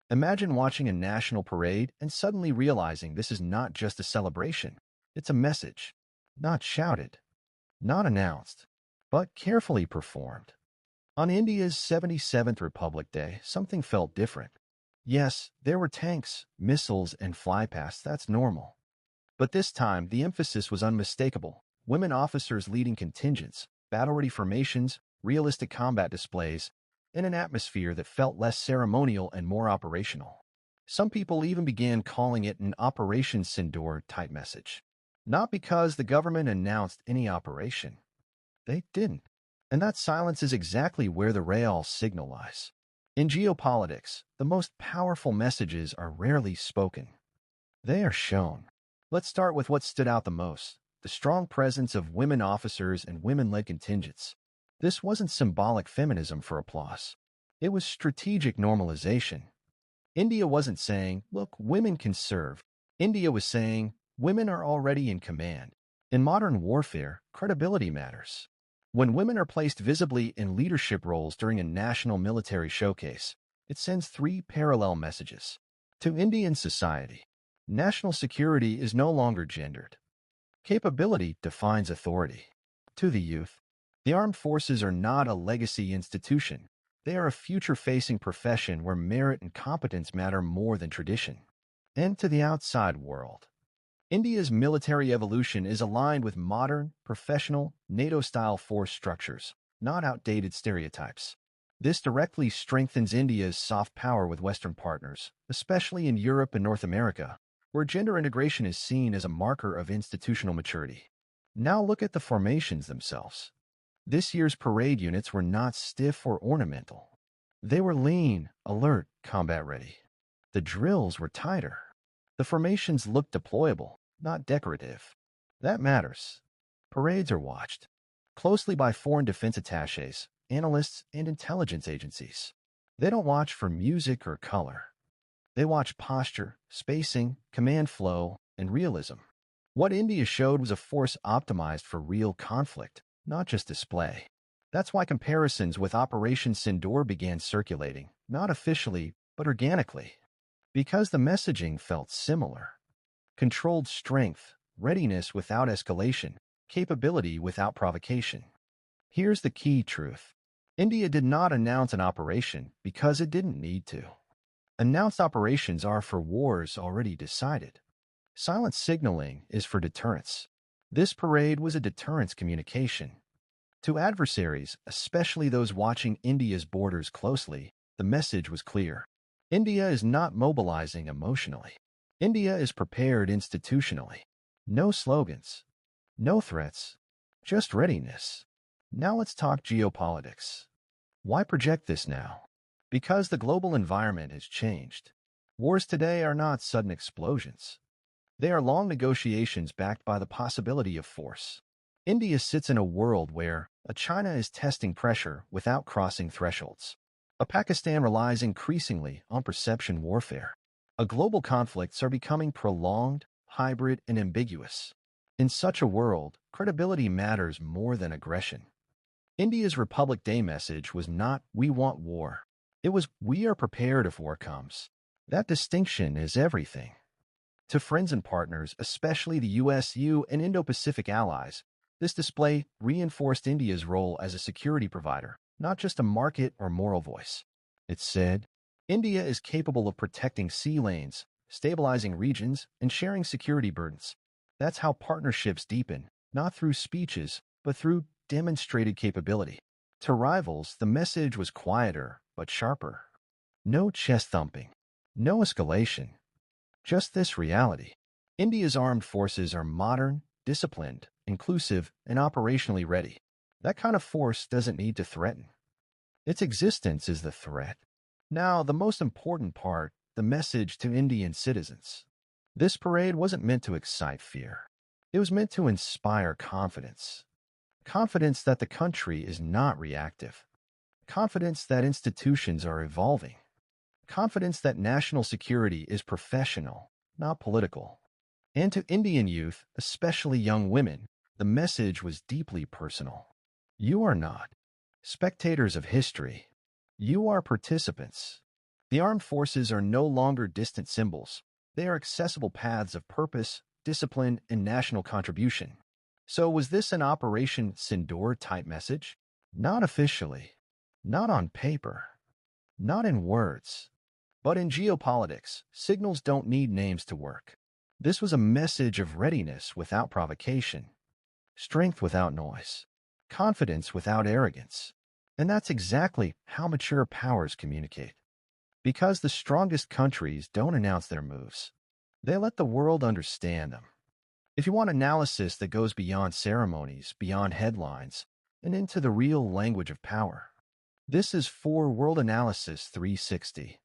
Imagine watching a national parade and suddenly realizing this is not just a celebration. It's a message. Not shouted, not announced, but carefully performed. On India's 77th Republic Day, something felt different. Yes, there were tanks, missiles, and flypasts, that's normal. But this time, the emphasis was unmistakable. Women officers leading contingents, battle-ready formations, realistic combat displays, in an atmosphere that felt less ceremonial and more operational. Some people even began calling it an Operation Sindoor type message. Not because the government announced any operation. They didn't. And that silence is exactly where the real signal lies. In geopolitics, the most powerful messages are rarely spoken. They are shown. Let's start with what stood out the most: the strong presence of women officers and women-led contingents. This wasn't symbolic feminism for applause. It was strategic normalization. India wasn't saying, look, women can serve. India was saying, women are already in command. In modern warfare, credibility matters. When women are placed visibly in leadership roles during a national military showcase, it sends three parallel messages. To Indian society, national security is no longer gendered. Capability defines authority. To the youth, the armed forces are not a legacy institution. They are a future-facing profession where merit and competence matter more than tradition. And to the outside world, India's military evolution is aligned with modern, professional, NATO-style force structures, not outdated stereotypes. This directly strengthens India's soft power with Western partners, especially in Europe and North America, where gender integration is seen as a marker of institutional maturity. Now look at the formations themselves. This year's parade units were not stiff or ornamental. They were lean, alert, combat-ready. The drills were tighter. The formations looked deployable, not decorative. That matters. Parades are watched closely by foreign defense attachés, analysts, and intelligence agencies. They don't watch for music or color. They watch posture, spacing, command flow, and realism. What India showed was a force optimized for real conflict, not just display. That's why comparisons with Operation Sindoor began circulating, not officially, but organically. Because the messaging felt similar. Controlled strength, readiness without escalation, capability without provocation. Here's the key truth. India did not announce an operation because it didn't need to. Announced operations are for wars already decided. Silent signaling is for deterrence. This parade was a deterrence communication. To adversaries, especially those watching India's borders closely, the message was clear. India is not mobilizing emotionally. India is prepared institutionally. No slogans, no threats, just readiness. Now let's talk geopolitics. Why project this now? Because the global environment has changed. Wars today are not sudden explosions. They are long negotiations backed by the possibility of force. India sits in a world where China is testing pressure without crossing thresholds. Pakistan relies increasingly on perception warfare. Global conflicts are becoming prolonged, hybrid, and ambiguous. In such a world, credibility matters more than aggression. India's Republic Day message was not, "We want war." It was, "We are prepared if war comes." That distinction is everything. To friends and partners, especially the US, EU, and Indo-Pacific allies, this display reinforced India's role as a security provider, not just a market or moral voice. It said, India is capable of protecting sea lanes, stabilizing regions, and sharing security burdens. That's how partnerships deepen, not through speeches, but through demonstrated capability. To rivals, the message was quieter, but sharper. No chest thumping, no escalation. Just this reality. India's armed forces are modern, disciplined, inclusive, and operationally ready. That kind of force doesn't need to threaten. Its existence is the threat. Now, the most important part, the message to Indian citizens. This parade wasn't meant to excite fear. It was meant to inspire confidence. Confidence that the country is not reactive. Confidence that institutions are evolving. Confidence that national security is professional, not political. And to Indian youth, especially young women, the message was deeply personal. You are not spectators of history. You are participants. The armed forces are no longer distant symbols. They are accessible paths of purpose, discipline, and national contribution. So was this an Operation Sindoor type message? Not officially. Not on paper. Not in words. But in geopolitics, signals don't need names to work. This was a message of readiness without provocation, strength without noise, confidence without arrogance. And that's exactly how mature powers communicate. Because the strongest countries don't announce their moves. They let the world understand them. If you want analysis that goes beyond ceremonies, beyond headlines, and into the real language of power, this is For World Analysis 360.